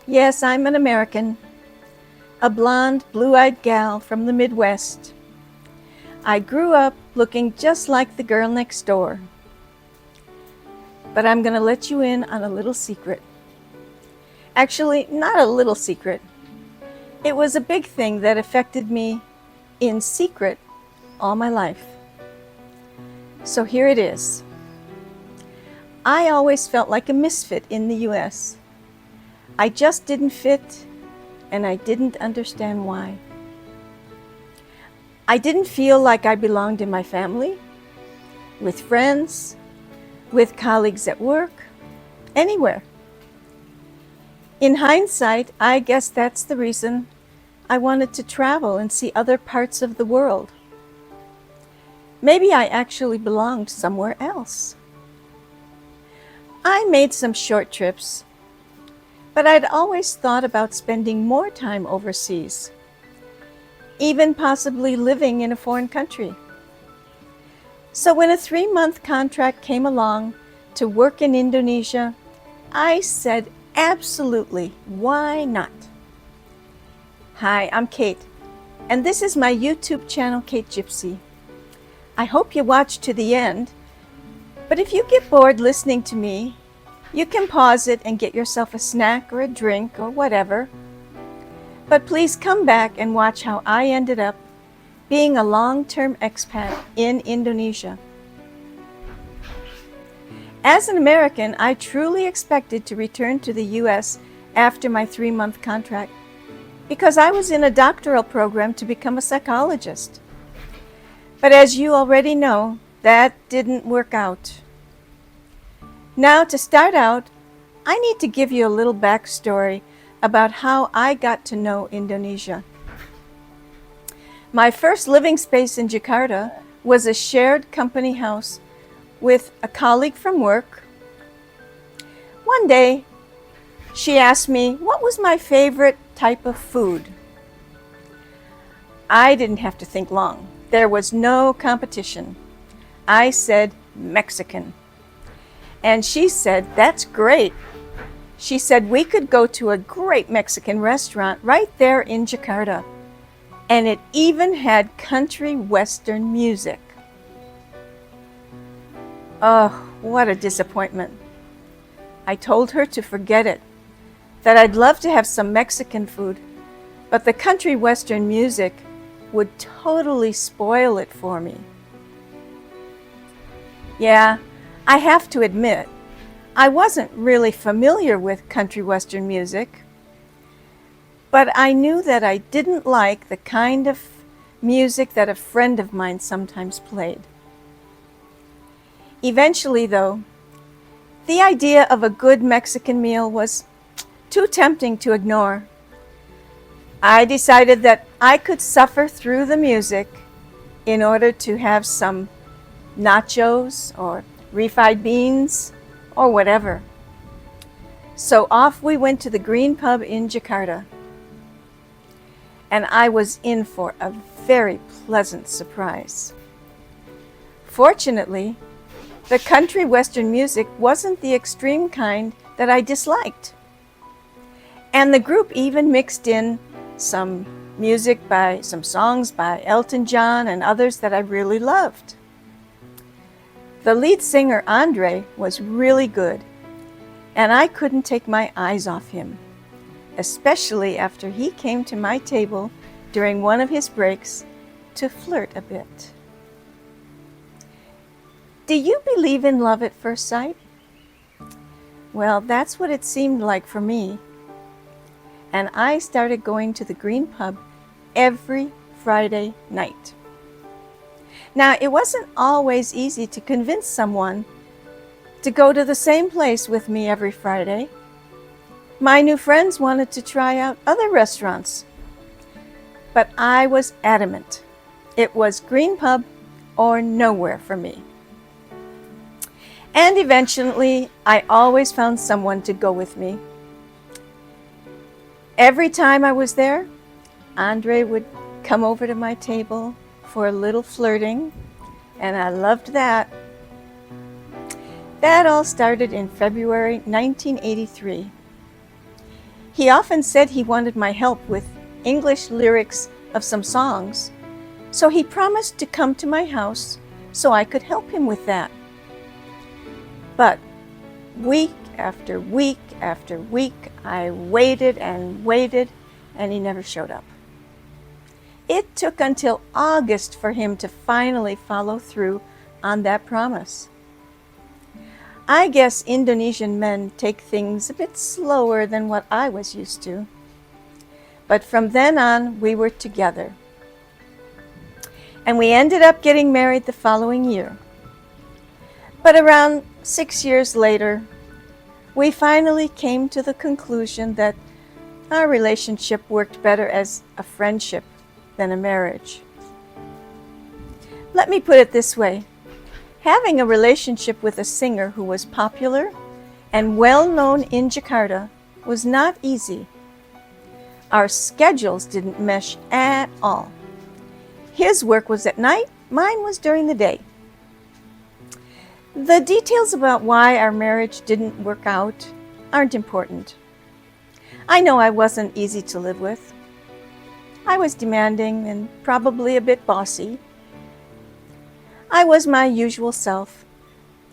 Yes, I'm an American, a blonde, blue-eyed gal from the Midwest. I grew up looking just like the girl next door. But I'm going to let you in on a little secret. Actually, not a little secret. It was a big thing that affected me in secret all my life. So here it is. I always felt like a misfit in the US. I just didn't fit, and I didn't understand why. I didn't feel like I belonged in my family, with friends, with colleagues at work, anywhere. In hindsight, I guess that's the reason I wanted to travel and see other parts of the world. Maybe I actually belonged somewhere else. I made some short trips, but I'd always thought about spending more time overseas, even possibly living in a foreign country. So when a 3-month contract came along to work in Indonesia, I said absolutely, why not? Hi, I'm Kate, and this is my YouTube channel, Kate Gypsy. I hope you watch to the end, but if you get bored listening to me, you can pause it and get yourself a snack or a drink or whatever. But please come back and watch how I ended up being a long-term expat in Indonesia. As an American, I truly expected to return to the US after my 3-month contract because I was in a doctoral program to become a psychologist. But as you already know, that didn't work out. Now, to start out, I need to give you a little backstory about how I got to know Indonesia. My first living space in Jakarta was a shared company house with a colleague from work. One day, she asked me what was my favorite type of food. I didn't have to think long. There was no competition. I said Mexican. And she said, that's great. She said we could go to a great Mexican restaurant right there in Jakarta. And it even had country western music. Oh, what a disappointment. I told her to forget it, that I'd love to have some Mexican food, but the country western music would totally spoil it for me. Yeah, I have to admit, I wasn't really familiar with country western music, but I knew that I didn't like the kind of music that a friend of mine sometimes played. Eventually, though, the idea of a good Mexican meal was too tempting to ignore. I decided that I could suffer through the music in order to have some nachos or refried beans or whatever. So off we went to the Green Pub in Jakarta. And I was in for a very pleasant surprise. Fortunately, the country western music wasn't the extreme kind that I disliked. And the group even mixed in some songs by Elton John and others that I really loved. The lead singer, Andre, was really good, and I couldn't take my eyes off him, especially after he came to my table during one of his breaks to flirt a bit. Do you believe in love at first sight? Well, that's what it seemed like for me. And I started going to the Green Pub every Friday night. Now, it wasn't always easy to convince someone to go to the same place with me every Friday. My new friends wanted to try out other restaurants, but I was adamant. It was Green Pub or nowhere for me. And eventually, I always found someone to go with me. Every time I was there, Andre would come over to my table for a little flirting, and I loved that. That all started in February 1983. He often said he wanted my help with English lyrics of some songs, so he promised to come to my house so I could help him with that. But week after week after week, I waited and waited, and he never showed up. It took until August for him to finally follow through on that promise. I guess Indonesian men take things a bit slower than what I was used to. But from then on, we were together. And we ended up getting married the following year. But around 6 years later, we finally came to the conclusion that our relationship worked better as a friendship than a marriage. Let me put it this way. Having a relationship with a singer who was popular and well known in Jakarta was not easy. Our schedules didn't mesh at all. His work was at night, mine was during the day. The details about why our marriage didn't work out aren't important. I know I wasn't easy to live with. I was demanding and probably a bit bossy. I was my usual self,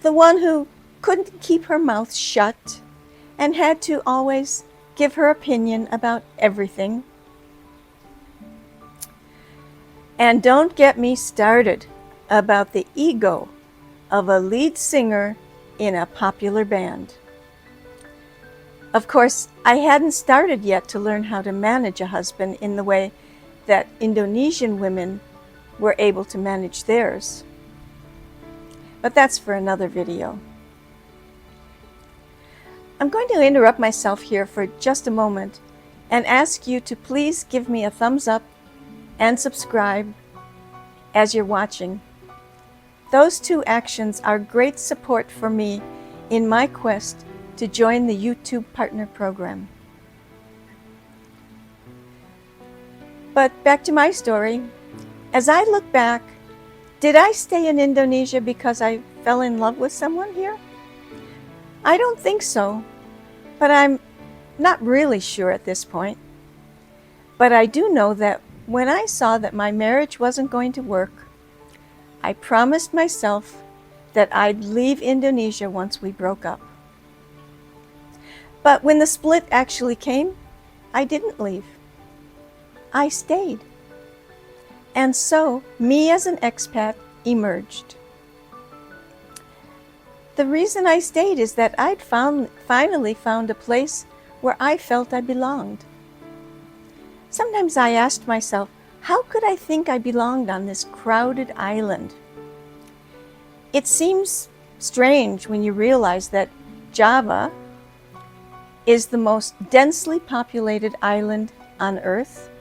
the one who couldn't keep her mouth shut and had to always give her opinion about everything. And don't get me started about the ego of a lead singer in a popular band. Of course, I hadn't started yet to learn how to manage a husband in the way that Indonesian women were able to manage theirs. But that's for another video. I'm going to interrupt myself here for just a moment and ask you to please give me a thumbs up and subscribe as you're watching. Those two actions are great support for me in my quest to join the YouTube Partner Program. But back to my story. As I look back, did I stay in Indonesia because I fell in love with someone here? I don't think so, but I'm not really sure at this point. But I do know that when I saw that my marriage wasn't going to work, I promised myself that I'd leave Indonesia once we broke up. But when the split actually came, I didn't leave. I stayed. And so, me as an expat emerged. The reason I stayed is that I'd finally found a place where I felt I belonged. Sometimes I asked myself, how could I think I belonged on this crowded island? It seems strange when you realize that Java is the most densely populated island on Earth.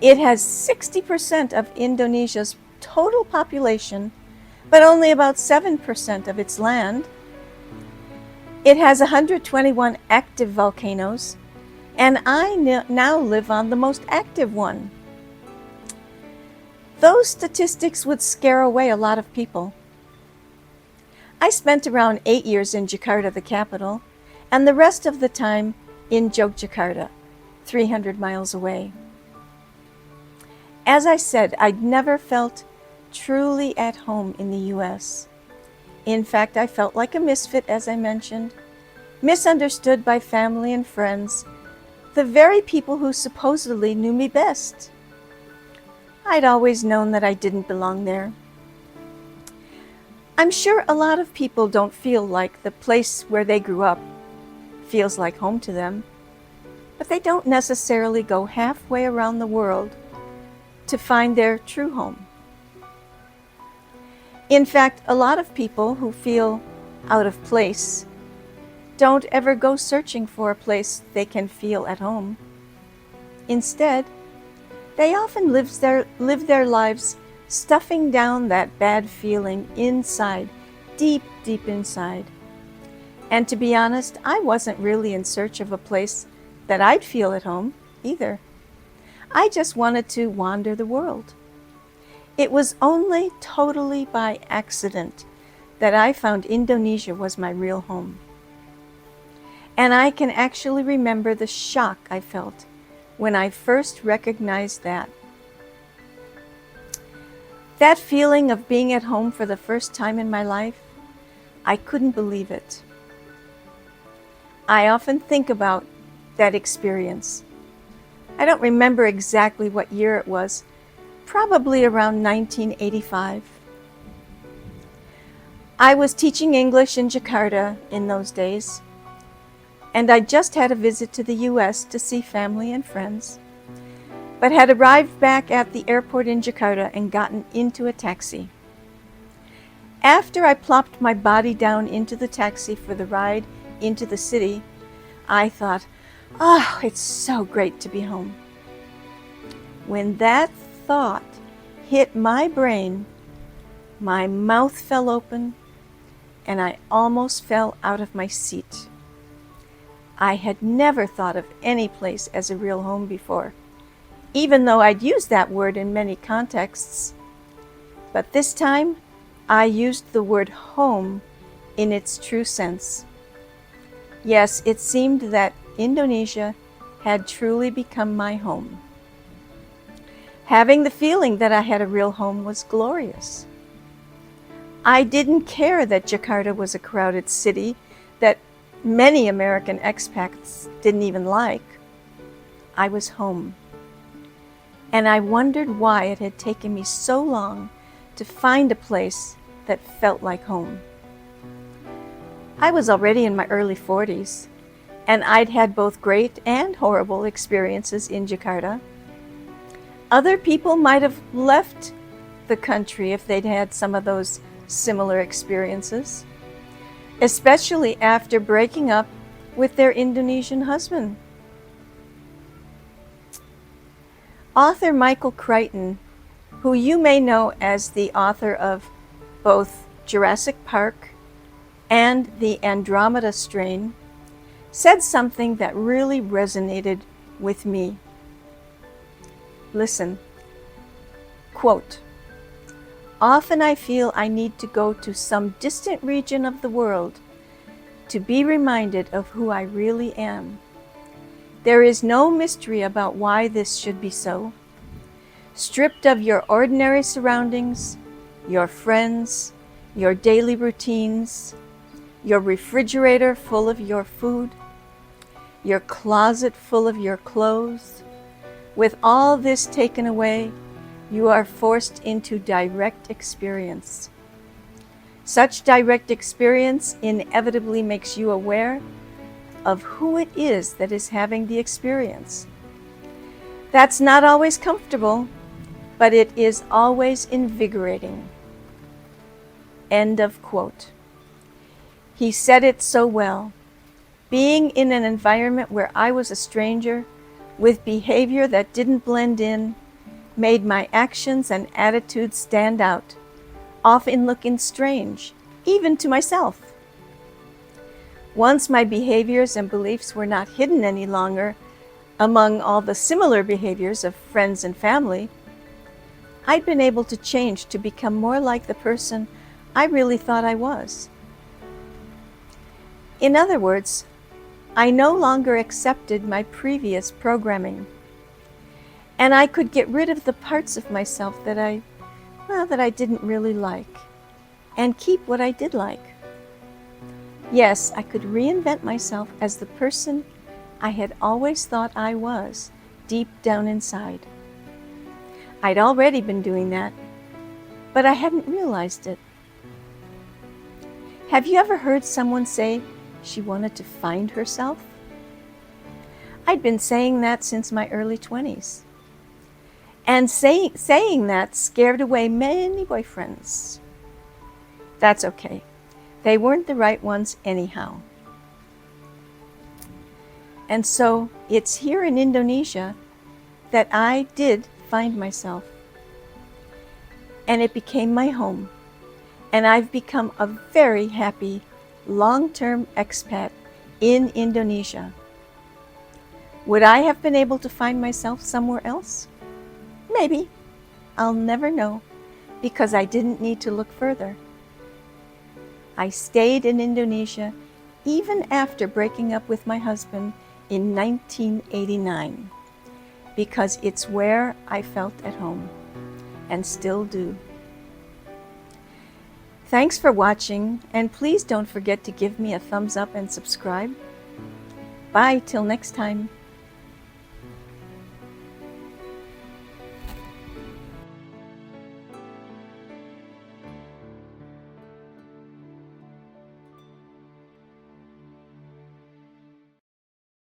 It has 60% of Indonesia's total population, but only about 7% of its land. It has 121 active volcanoes, and I now live on the most active one. Those statistics would scare away a lot of people. I spent around 8 years in Jakarta, the capital, and the rest of the time in Yogyakarta, 300 miles away. As I said, I'd never felt truly at home in the U.S. In fact, I felt like a misfit, as I mentioned, misunderstood by family and friends, the very people who supposedly knew me best. I'd always known that I didn't belong there. I'm sure a lot of people don't feel like the place where they grew up feels like home to them, but they don't necessarily go halfway around the world to find their true home. In fact, a lot of people who feel out of place don't ever go searching for a place they can feel at home. Instead, they often live their lives stuffing down that bad feeling inside, deep, deep inside. And to be honest, I wasn't really in search of a place that I'd feel at home either. I just wanted to wander the world. It was only totally by accident that I found Indonesia was my real home. And I can actually remember the shock I felt when I first recognized that. That feeling of being at home for the first time in my life, I couldn't believe it. I often think about that experience. I don't remember exactly what year it was, probably around 1985. I was teaching English in Jakarta in those days, and I just had a visit to the US to see family and friends, but had arrived back at the airport in Jakarta and gotten into a taxi. After I plopped my body down into the taxi for the ride into the city, I thought, oh, it's so great to be home. When that thought hit my brain, my mouth fell open and I almost fell out of my seat. I had never thought of any place as a real home before, even though I'd used that word in many contexts. But this time, I used the word home in its true sense. Yes, it seemed that Indonesia had truly become my home. Having the feeling that I had a real home was glorious. I didn't care that Jakarta was a crowded city that many American expats didn't even like. I was home. And I wondered why it had taken me so long to find a place that felt like home. I was already in my early 40s, and I'd had both great and horrible experiences in Jakarta. Other people might have left the country if they'd had some of those similar experiences, especially after breaking up with their Indonesian husband. Author Michael Crichton, who you may know as the author of both Jurassic Park and The Andromeda Strain, said something that really resonated with me. Listen. Quote, "Often I feel I need to go to some distant region of the world to be reminded of who I really am. There is no mystery about why this should be so. Stripped of your ordinary surroundings, your friends, your daily routines, your refrigerator full of your food, your closet full of your clothes, with all this taken away, you are forced into direct experience. Such direct experience inevitably makes you aware of who it is that is having the experience. That's not always comfortable, but it is always invigorating." End of quote. He said it so well. Being in an environment where I was a stranger with behavior that didn't blend in made my actions and attitudes stand out, often looking strange, even to myself. Once my behaviors and beliefs were not hidden any longer among all the similar behaviors of friends and family, I'd been able to change to become more like the person I really thought I was. In other words, I no longer accepted my previous programming, and I could get rid of the parts of myself that I didn't really like, and keep what I did like. Yes, I could reinvent myself as the person I had always thought I was, deep down inside. I'd already been doing that, but I hadn't realized it. Have you ever heard someone say she wanted to find herself? I'd been saying that since my early 20s. And saying that scared away many boyfriends. That's okay. They weren't the right ones anyhow. And so it's here in Indonesia that I did find myself. And it became my home. And I've become a very happy long-term expat in Indonesia. Would I have been able to find myself somewhere else? Maybe. I'll never know, because I didn't need to look further. I stayed in Indonesia even after breaking up with my husband in 1989, because it's where I felt at home and still do. Thanks for watching, and please don't forget to give me a thumbs up and subscribe. Bye till next time.